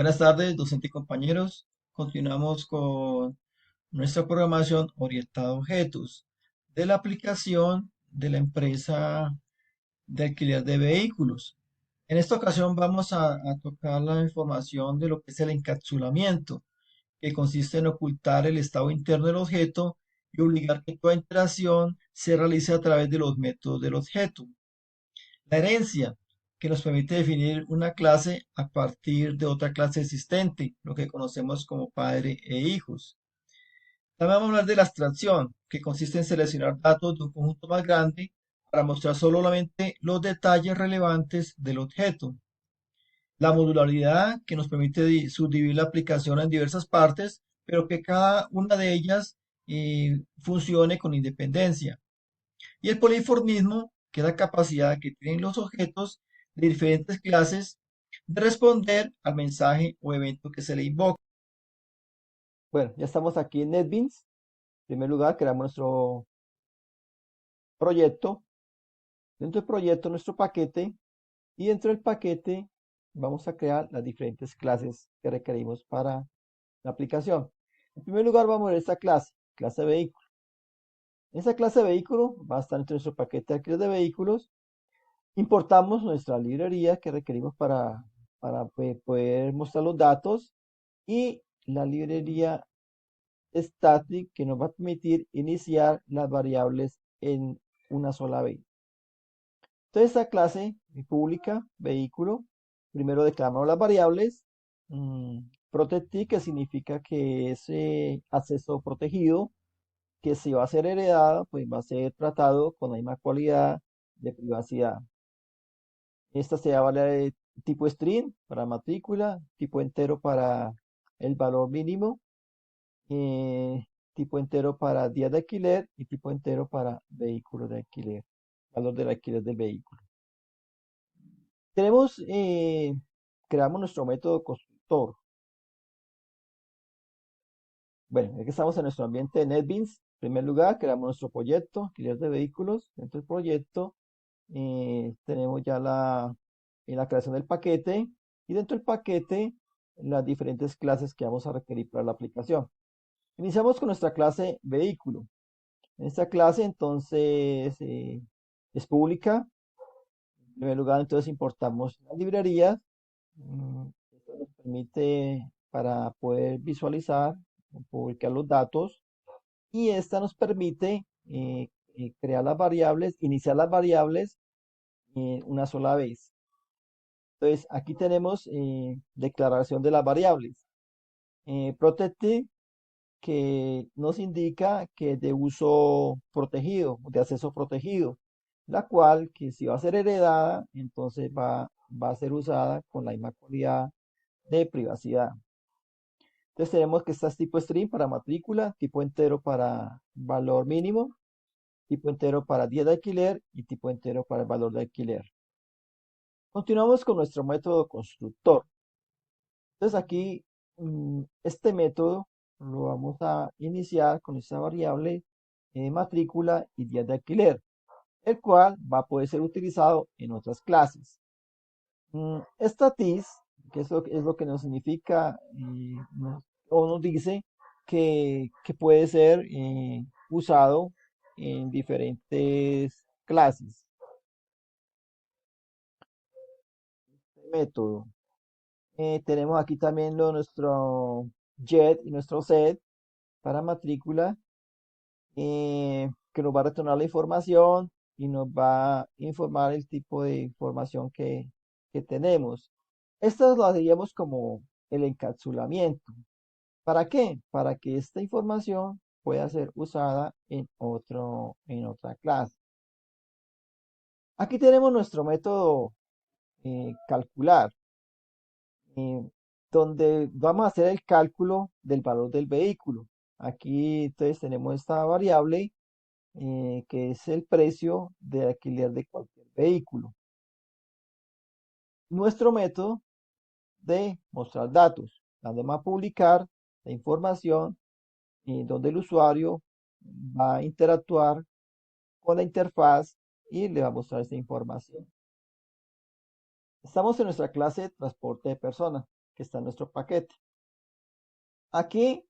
Buenas tardes, docente y compañeros. Continuamos con nuestra programación orientada a objetos de la aplicación de la empresa de alquiler de vehículos. En esta ocasión vamos a tocar la información de lo que es el encapsulamiento, que consiste en ocultar el estado interno del objeto y obligar que toda interacción se realice a través de los métodos del objeto. La herencia, que nos permite definir una clase a partir de otra clase existente, lo que conocemos como padre e hijos. También vamos a hablar de la abstracción, que consiste en seleccionar datos de un conjunto más grande para mostrar solamente los detalles relevantes del objeto. La modularidad, que nos permite subdividir la aplicación en diversas partes, pero que cada una de ellas funcione con independencia. Y el poliformismo, que es la capacidad que tienen los objetos de diferentes clases de responder al mensaje o evento que se le invoca. Bueno, ya estamos aquí en NetBeans. En primer lugar, creamos nuestro proyecto. Dentro del proyecto, nuestro paquete. Y dentro del paquete vamos a crear las diferentes clases que requerimos para la aplicación. En primer lugar, vamos a ver esta clase vehículo. Esa clase vehículo va a estar dentro de nuestro paquete de alquiler de vehículos. Importamos nuestra librería que requerimos para poder mostrar los datos y la librería static que nos va a permitir iniciar las variables en una sola vez. Entonces, esta clase pública, vehículo, primero declaramos las variables, protected, que significa que ese acceso protegido, que si va a ser heredado, pues va a ser tratado con la misma cualidad de privacidad. Esta se llama de tipo string para matrícula, tipo entero para el valor mínimo, tipo entero para días de alquiler y tipo entero para vehículos de alquiler, valor del alquiler del vehículo. Tenemos, creamos nuestro método constructor. Bueno, aquí estamos en nuestro ambiente de NetBeans. En primer lugar, creamos nuestro proyecto, alquiler de vehículos. Dentro del proyecto tenemos ya la creación del paquete y dentro del paquete las diferentes clases que vamos a requerir para la aplicación. Iniciamos con nuestra clase vehículo. En esta clase entonces es pública. En primer lugar entonces importamos las librerías. Esto nos permite para poder visualizar o publicar los datos y esta nos permite crear las variables, iniciar las variables una sola vez. Entonces aquí tenemos declaración de las variables. Protected, que nos indica que es de uso protegido, de acceso protegido, la cual que si va a ser heredada, entonces va a ser usada con la misma cualidad de privacidad. Entonces tenemos que estas tipo string para matrícula, tipo entero para valor mínimo, tipo entero para día de alquiler y tipo entero para el valor de alquiler. Continuamos con nuestro método constructor. Entonces aquí este método lo vamos a iniciar con esta variable matrícula y día de alquiler, el cual va a poder ser utilizado en otras clases. Esta TIS, que es lo que nos significa o nos dice que puede ser usado en diferentes clases. Método. Tenemos aquí también nuestro jet y nuestro set para matrícula, que nos va a retornar la información y nos va a informar el tipo de información que tenemos. Esto lo haríamos como el encapsulamiento. ¿Para qué? Para que esta información pueda ser usada en otra clase. Aquí tenemos nuestro método calcular, eh, donde vamos a hacer el cálculo del valor del vehículo. Aquí entonces tenemos esta variable que es el precio de alquiler de cualquier vehículo. Nuestro método de mostrar datos, dando a publicar la información donde el usuario va a interactuar con la interfaz y le va a mostrar esta información. Estamos en nuestra clase de transporte de personas. que está en nuestro paquete. Aquí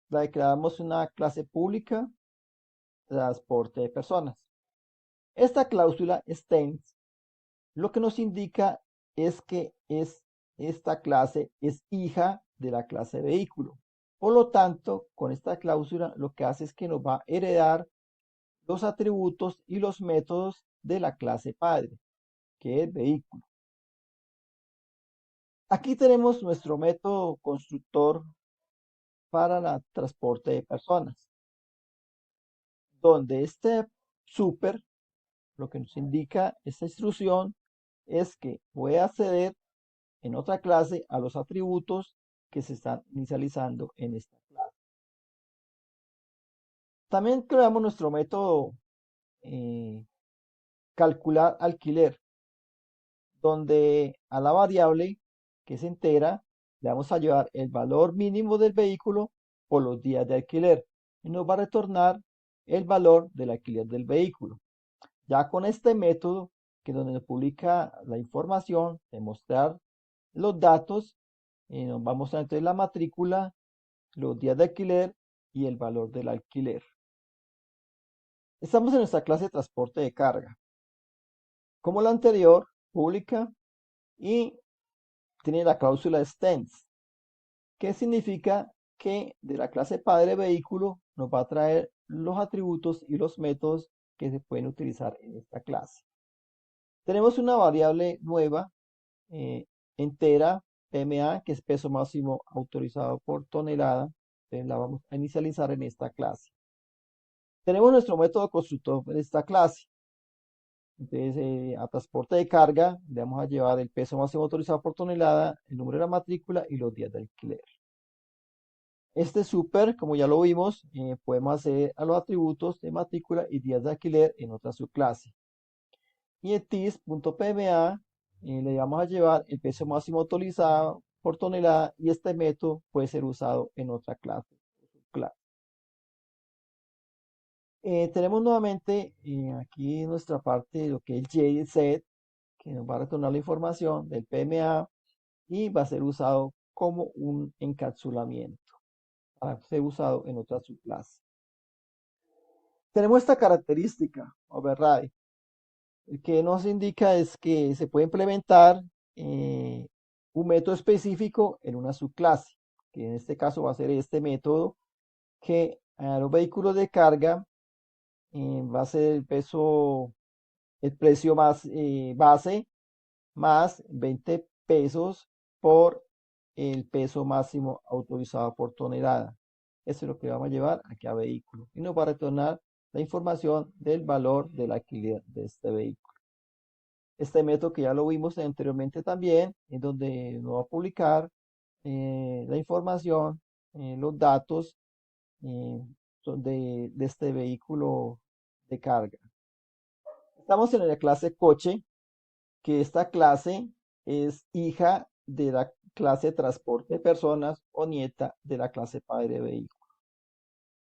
declaramos una clase pública, transporte de personas. Esta cláusula extends lo que nos indica es que esta clase es hija de la clase vehículo. Por lo tanto, con esta cláusula lo que hace es que nos va a heredar los atributos y los métodos de la clase padre, que es vehículo. Aquí tenemos nuestro método constructor para el transporte de personas, donde este super, lo que nos indica esta instrucción, es que voy a acceder en otra clase a los atributos que se están inicializando en esta clase. También creamos nuestro método calcular alquiler, donde a la variable que se entera le vamos a llevar el valor mínimo del vehículo por los días de alquiler y nos va a retornar el valor del alquiler del vehículo. Ya con este método, que es donde nos publica la información, de mostrar los datos, nos va a mostrar entonces la matrícula, los días de alquiler y el valor del alquiler. Estamos en nuestra clase de transporte de carga. Como la anterior, pública y tiene la cláusula extends, que significa que de la clase padre vehículo nos va a traer los atributos y los métodos que se pueden utilizar en esta clase. Tenemos una variable nueva, entera, PMA, que es peso máximo autorizado por tonelada. Entonces la vamos a inicializar en esta clase. Tenemos nuestro método constructor de esta clase. Entonces, a transporte de carga le vamos a llevar el peso máximo autorizado por tonelada, el número de la matrícula y los días de alquiler. Este super, como ya lo vimos, podemos hacer a los atributos de matrícula y días de alquiler en otra subclase. Y en tis.pma le vamos a llevar el peso máximo autorizado por tonelada y este método puede ser usado en otra clase. Tenemos nuevamente aquí nuestra parte de lo que es JSet, que nos va a retornar la información del PMA y va a ser usado como un encapsulamiento para ser usado en otra subclase. Tenemos esta característica, override, que nos indica es que se puede implementar un método específico en una subclase, que en este caso va a ser este método que a los vehículos de carga va a ser el precio más base más 20 pesos por el peso máximo autorizado por tonelada. Eso es lo que vamos a llevar aquí a vehículo y nos va a retornar la información del valor del alquiler de este vehículo. Este método que ya lo vimos anteriormente también, es donde nos va a publicar la información, los datos de este vehículo de carga. Estamos en la clase coche, que esta clase es hija de la clase transporte de personas o nieta de la clase padre de vehículo.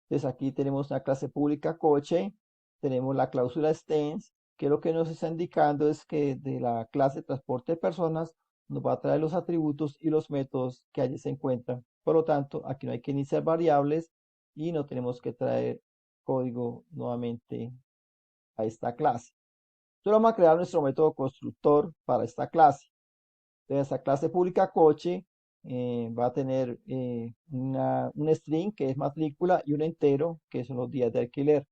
Entonces aquí tenemos una clase pública coche, tenemos la cláusula extends, que lo que nos está indicando es que de la clase transporte de personas nos va a traer los atributos y los métodos que allí se encuentran. Por lo tanto, aquí no hay que iniciar variables y no tenemos que traer código nuevamente a esta clase. Entonces vamos a crear nuestro método constructor para esta clase. Entonces, esta clase pública coche va a tener un string que es matrícula y un entero que son los días de alquiler.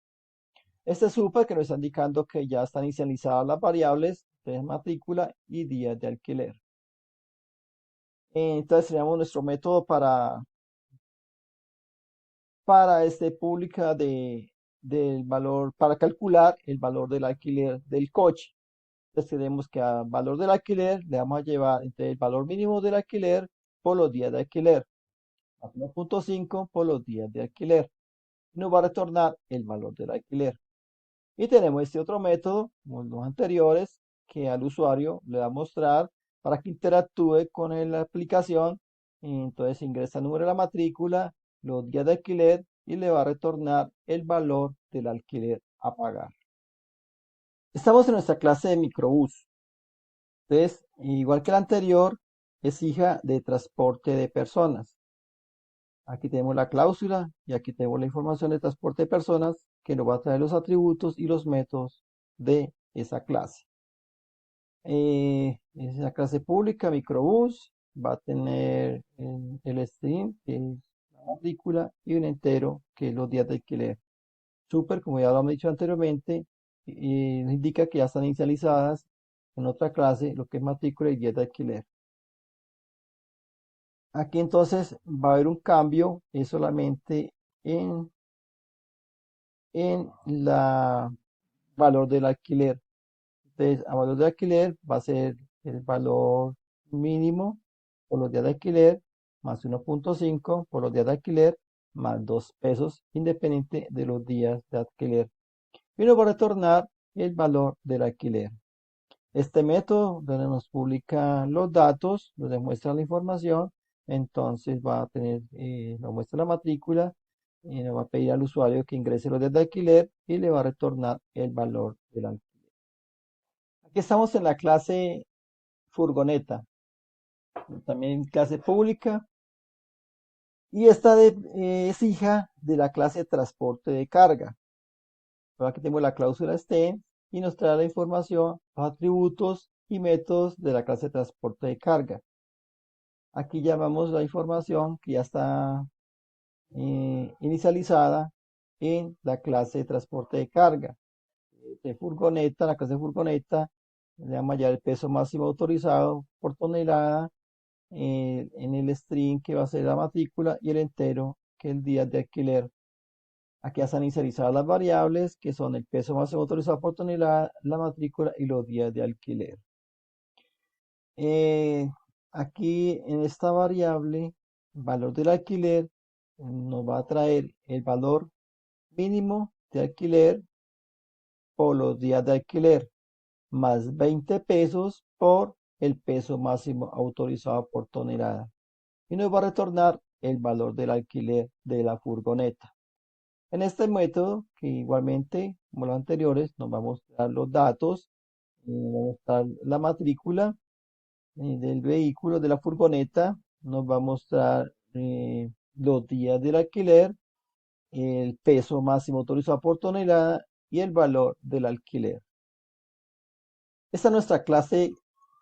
Este super que nos está indicando que ya están inicializadas las variables, entonces matrícula y días de alquiler. Entonces tenemos nuestro método para este pública del valor, para calcular el valor del alquiler del coche. Entonces tenemos que al valor del alquiler le vamos a llevar entre el valor mínimo del alquiler por los días de alquiler, más 1.5 por los días de alquiler. Y nos va a retornar el valor del alquiler. Y tenemos este otro método, como los anteriores, que al usuario le va a mostrar para que interactúe con la aplicación. Entonces ingresa el número de la matrícula, los días de alquiler y le va a retornar el valor del alquiler a pagar. Estamos en nuestra clase de microbús. Entonces, igual que la anterior, es hija de transporte de personas. Aquí tenemos la cláusula y aquí tenemos la información de transporte de personas que nos va a traer los atributos y los métodos de esa clase. Es la clase pública, microbús, va a tener el string, que es la matrícula, y un entero, que es los días de alquiler. Super, como ya lo hemos dicho anteriormente, nos indica que ya están inicializadas en otra clase lo que es matrícula y días de alquiler. Aquí entonces va a haber un cambio, es solamente en la valor del alquiler. Entonces, a valor de alquiler va a ser el valor mínimo por los días de alquiler más 1.5 por los días de alquiler más 2 pesos independiente de los días de alquiler. Y nos va a retornar el valor del alquiler. Este método donde nos publica los datos, donde muestra la información, entonces va a tener, nos muestra la matrícula, y nos va a pedir al usuario que ingrese los días de alquiler y le va a retornar el valor del alquiler. Aquí estamos en la clase furgoneta, también clase pública, y esta es hija de la clase transporte de carga. Aquí tenemos la cláusula STEM y nos trae la información, los atributos y métodos de la clase transporte de carga. Aquí llamamos la información que ya está inicializada en la clase de transporte de carga. De furgoneta, la clase de furgoneta, le vamos a hallar el peso máximo autorizado por tonelada, en el string que va a ser la matrícula y el entero que es el día de alquiler. Aquí ya están inicializadas las variables que son el peso máximo autorizado por tonelada, la matrícula y los días de alquiler. Eh, Aquí en esta variable, valor del alquiler, nos va a traer el valor mínimo de alquiler por los días de alquiler, más 20 pesos por el peso máximo autorizado por tonelada. Y nos va a retornar el valor del alquiler de la furgoneta. En este método, que igualmente, como los anteriores, nos va a mostrar los datos, nos va a mostrar la matrícula del vehículo, de la furgoneta, nos va a mostrar los días del alquiler, el peso máximo autorizado por tonelada y el valor del alquiler. Esta es nuestra clase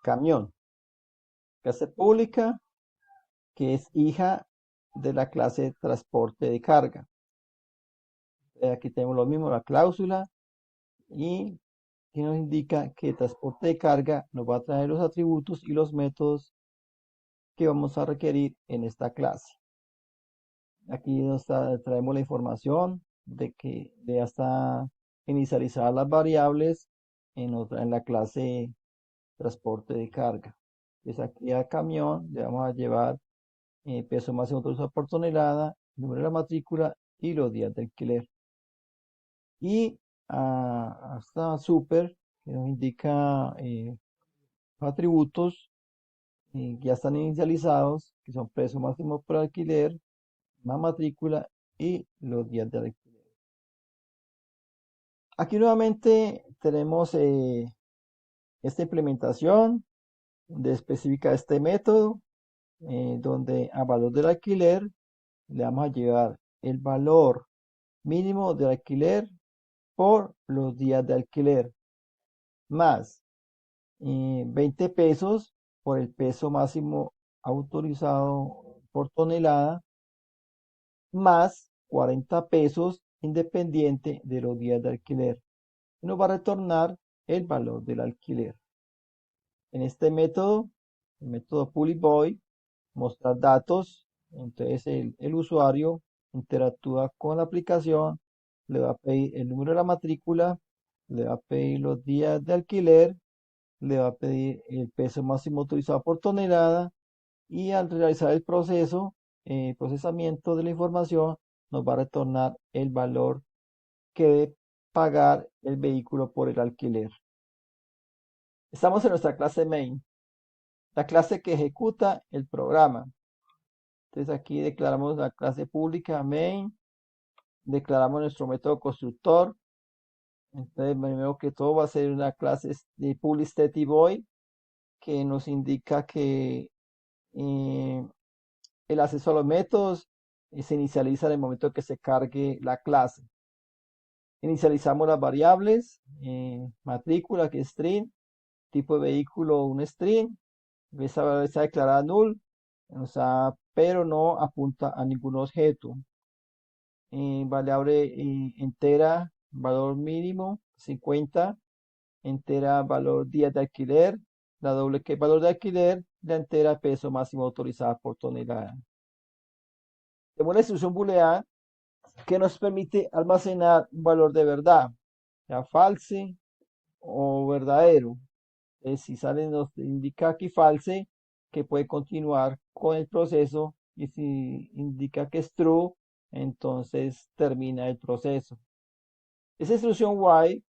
camión, clase pública, que es hija de la clase transporte de carga. Aquí tenemos lo mismo, la cláusula, y que nos indica que transporte de carga nos va a traer los atributos y los métodos que vamos a requerir en esta clase. Aquí traemos la información de que ya está inicializadas las variables en la clase transporte de carga. Pues aquí a camión le vamos a llevar peso máximo autorizado por tonelada, número de la matrícula y los días de alquiler. Y hasta super, que nos indica atributos que ya están inicializados, que son peso máximo por alquiler, más matrícula y los días de alquiler. Aquí nuevamente tenemos esta implementación de específica este método, donde a valor del alquiler le vamos a llevar el valor mínimo del alquiler por los días de alquiler, más 20 pesos por el peso máximo autorizado por tonelada, más 40 pesos independiente de los días de alquiler. Y nos va a retornar el valor del alquiler. En este método, el método PullyBoy, mostrar datos, entonces el usuario interactúa con la aplicación, le va a pedir el número de la matrícula, le va a pedir los días de alquiler, le va a pedir el peso máximo autorizado por tonelada y al realizar el proceso, procesamiento de la información, nos va a retornar el valor que debe pagar el vehículo por el alquiler. Estamos en nuestra clase main, la clase que ejecuta el programa. Entonces aquí declaramos la clase pública main, declaramos nuestro método constructor. Entonces primero que todo va a ser una clase de public static void que nos indica que Eh, el acceso a los métodos se inicializa en el momento que se cargue la clase. Inicializamos las variables, matrícula, que es string, tipo de vehículo, un string. Esa variable está declarada null, o sea, pero no apunta a ningún objeto. Variable entera, valor mínimo, 50. Entera, valor días de alquiler. La doble que valor de alquiler, la entera, peso máximo autorizado por tonelada. Tenemos la instrucción booleana que nos permite almacenar un valor de verdad, ya false o verdadero. Si sale, nos indica aquí false, que puede continuar con el proceso, y si indica que es true, entonces termina el proceso. Esa instrucción while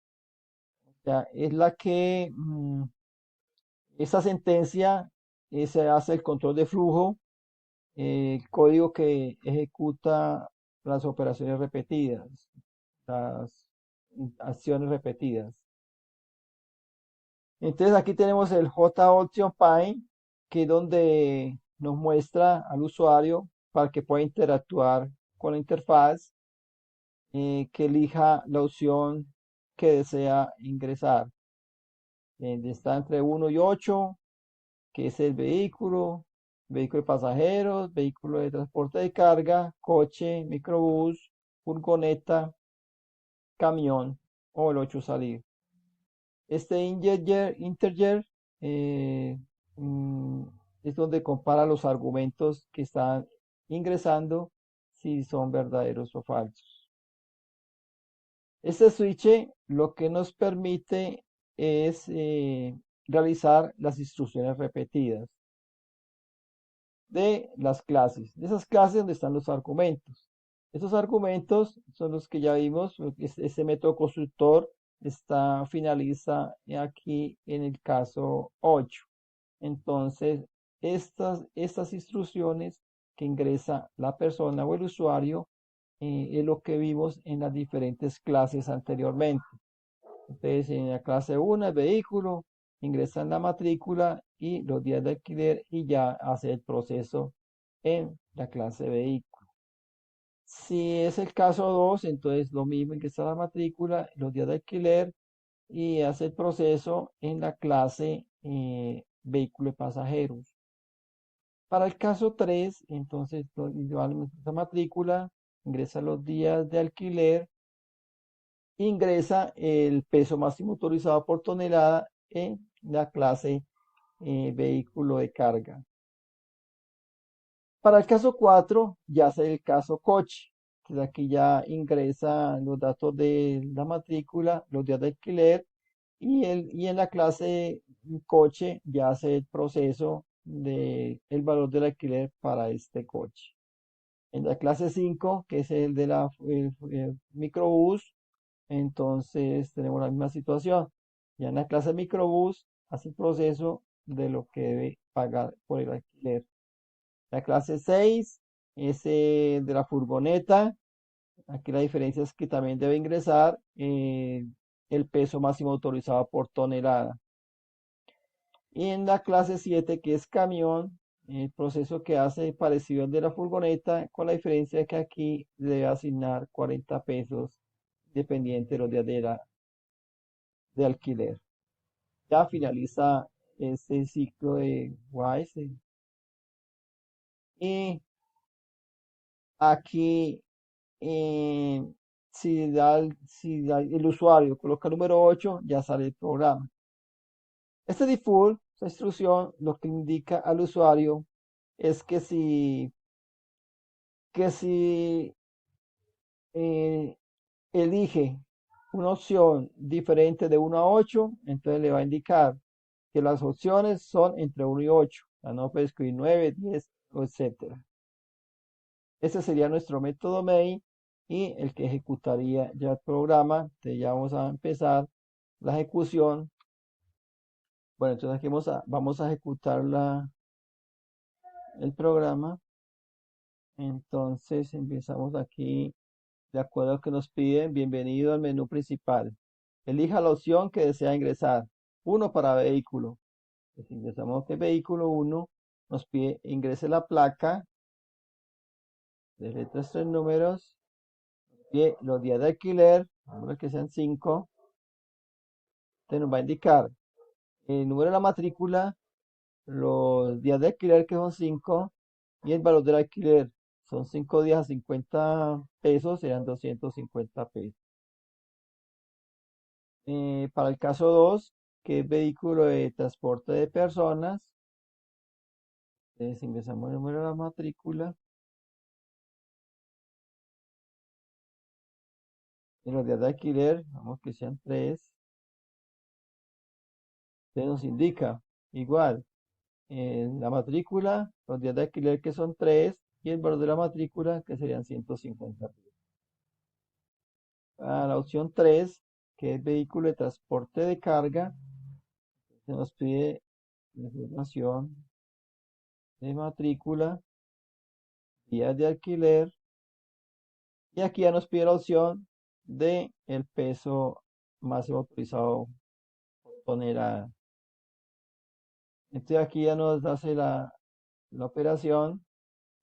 ya, es la que, esa sentencia se hace el control de flujo, el código que ejecuta las operaciones repetidas, las acciones repetidas. Entonces aquí tenemos el JOption Pine, que es donde nos muestra al usuario para que pueda interactuar con la interfaz, que elija la opción que desea ingresar. Está entre 1 y 8, que es el vehículo, vehículo de pasajeros, vehículo de transporte de carga, coche, microbús, furgoneta, camión o el 8 salir. Este integer eh, mm, es donde compara los argumentos que están ingresando, si son verdaderos o falsos. Este switch lo que nos permite es realizar las instrucciones repetidas de las clases, de esas clases donde están los argumentos. Esos argumentos son los que ya vimos. Ese método constructor finaliza aquí en el caso 8. Entonces, estas instrucciones que ingresa la persona o el usuario, es lo que vimos en las diferentes clases anteriormente. Entonces, en la clase 1, el vehículo, ingresa en la matrícula y los días de alquiler, y ya hace el proceso en la clase vehículo. Si es el caso 2, entonces lo mismo, ingresa la matrícula, los días de alquiler, y hace el proceso en la clase vehículo de pasajeros. Para el caso 3, entonces igual la matrícula, ingresa los días de alquiler, ingresa el peso máximo autorizado por tonelada en la clase vehículo de carga. Para el caso 4, ya es el caso coche. Entonces aquí ya ingresa los datos de la matrícula, los días de alquiler, y en la clase coche ya hace el proceso del valor del alquiler para este coche. En la clase 5, que es el de el microbús, entonces tenemos la misma situación. Ya en la clase microbús hace el proceso de lo que debe pagar por el alquiler. La clase 6 es de la furgoneta. Aquí la diferencia es que también debe ingresar el peso máximo autorizado por tonelada. Y en la clase 7, que es camión, el proceso que hace parecido al de la furgoneta, con la diferencia de que aquí debe asignar 40 pesos dependiente de los días de alquiler. Ya finaliza este ciclo de WISE. Y aquí, eh, si el usuario coloca el número 8, ya sale el programa. Este default, esta instrucción, lo que indica al usuario es que si eh, elige una opción diferente de 1 a 8, entonces le va a indicar que las opciones son entre 1 y 8. No puede escribir 9, 10, etc. Ese sería nuestro método main y el que ejecutaría ya el programa. Entonces ya vamos a empezar la ejecución. Bueno, entonces aquí vamos a ejecutar el programa. Entonces empezamos aquí de acuerdo a lo que nos piden. Bienvenido al menú principal. Elija la opción que desea ingresar. 1 para vehículo. Pues ingresamos que vehículo 1. nos pide ingrese la placa de letras tres números, nos pide los días de alquiler, vamos a que sean 5, entonces nos va a indicar el número de la matrícula, los días de alquiler que son 5 y el valor del alquiler. Son 5 días a 50 pesos, serán 250 pesos. Para el caso 2, que es vehículo de transporte de personas, entonces ingresamos el número de la matrícula y los días de alquiler, vamos que sean 3. Entonces nos indica igual la matrícula, los días de alquiler que son 3 y el valor de la matrícula que serían 150 pesos. A la opción 3, que es vehículo de transporte de carga, se nos pide la información de matrícula, días de alquiler, y aquí ya nos pide la opción de el peso máximo autorizado por tonelada. Entonces aquí ya nos hace la operación,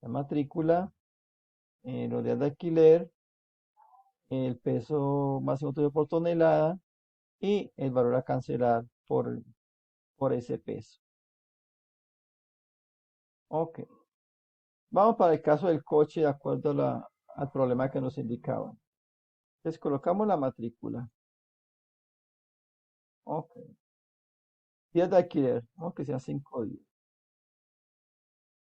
la matrícula, los días de alquiler, el peso máximo autorizado por tonelada y el valor a cancelar por ese peso. Ok. Vamos para el caso del coche de acuerdo al problema que nos indicaban. Entonces colocamos la matrícula. Ok. Días de alquiler. Vamos que sean 5 días.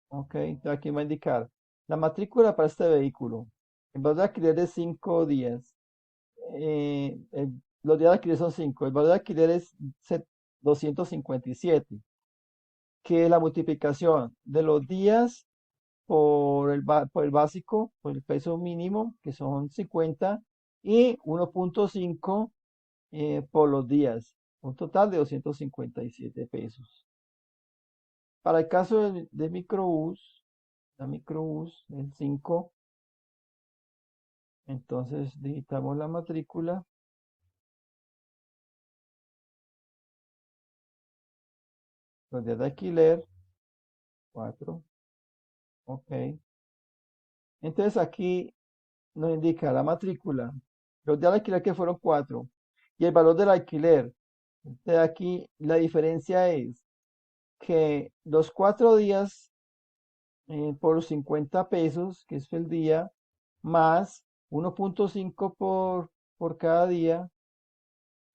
Ok. Entonces aquí va a indicar la matrícula para este vehículo. El valor de alquiler es 5 días. Los días de alquiler son 5. El valor de alquiler es 257, que es la multiplicación de los días por el básico, por el peso mínimo, que son 50, y 1.5 por los días, un total de 257 pesos. Para el caso de microbús, la microbús, el 5, entonces digitamos la matrícula, los días de alquiler, 4, ok. Entonces aquí nos indica la matrícula, los días de alquiler que fueron 4, y el valor del alquiler. Entonces aquí la diferencia es que los 4 días por 50 pesos, que es el día, más 1.5 por cada día,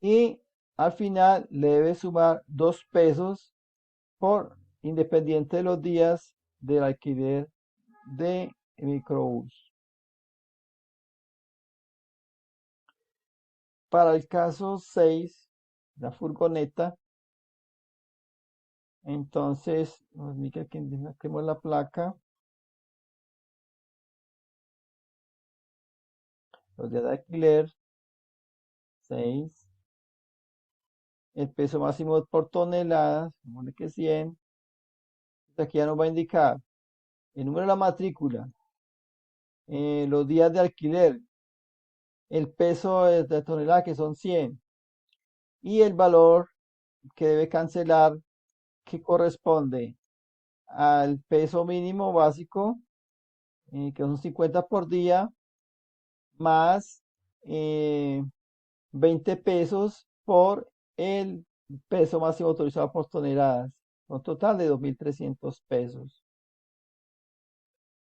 y al final le debe sumar 2 pesos por independiente de los días del alquiler de microbús. Para el caso 6, la furgoneta, entonces nos indica que tenemos la placa, los días de alquiler, 6, el peso máximo por tonelada, supone que 100. Aquí ya nos va a indicar el número de la matrícula, los días de alquiler, el peso de tonelada que son 100 y el valor que debe cancelar que corresponde al peso mínimo básico, que son 50 por día, más 20 pesos por el peso máximo autorizado por toneladas, un total de 2.300 pesos.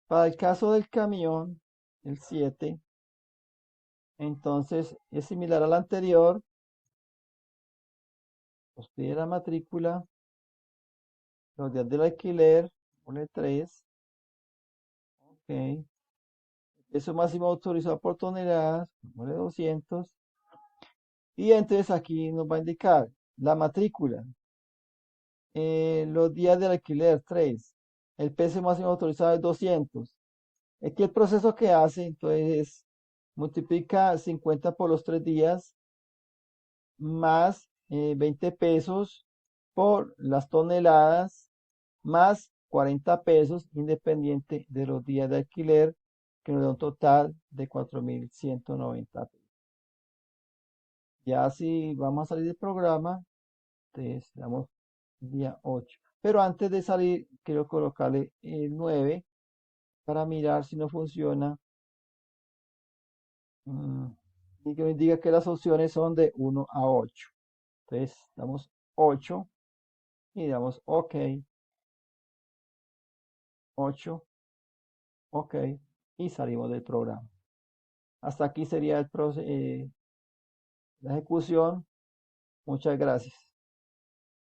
Para el caso del camión, el 7, entonces es similar al anterior, nos pide la matrícula, los días del alquiler, pone 3, ok, peso máximo autorizado por toneladas, pone 200, y entonces aquí nos va a indicar la matrícula, los días del alquiler, 3, el peso máximo autorizado es 200. Aquí el proceso que hace, entonces, multiplica 50 por los 3 días, más 20 pesos por las toneladas, más 40 pesos independiente de los días de alquiler, que nos da un total de 4.190 pesos. Ya si vamos a salir del programa, entonces damos día 8. Pero antes de salir, quiero colocarle el 9 para mirar si no funciona. mm, y que me diga que las opciones son de 1 a 8. Entonces, damos 8 y damos OK, 8, OK, y salimos del programa. Hasta aquí sería la ejecución. Muchas gracias.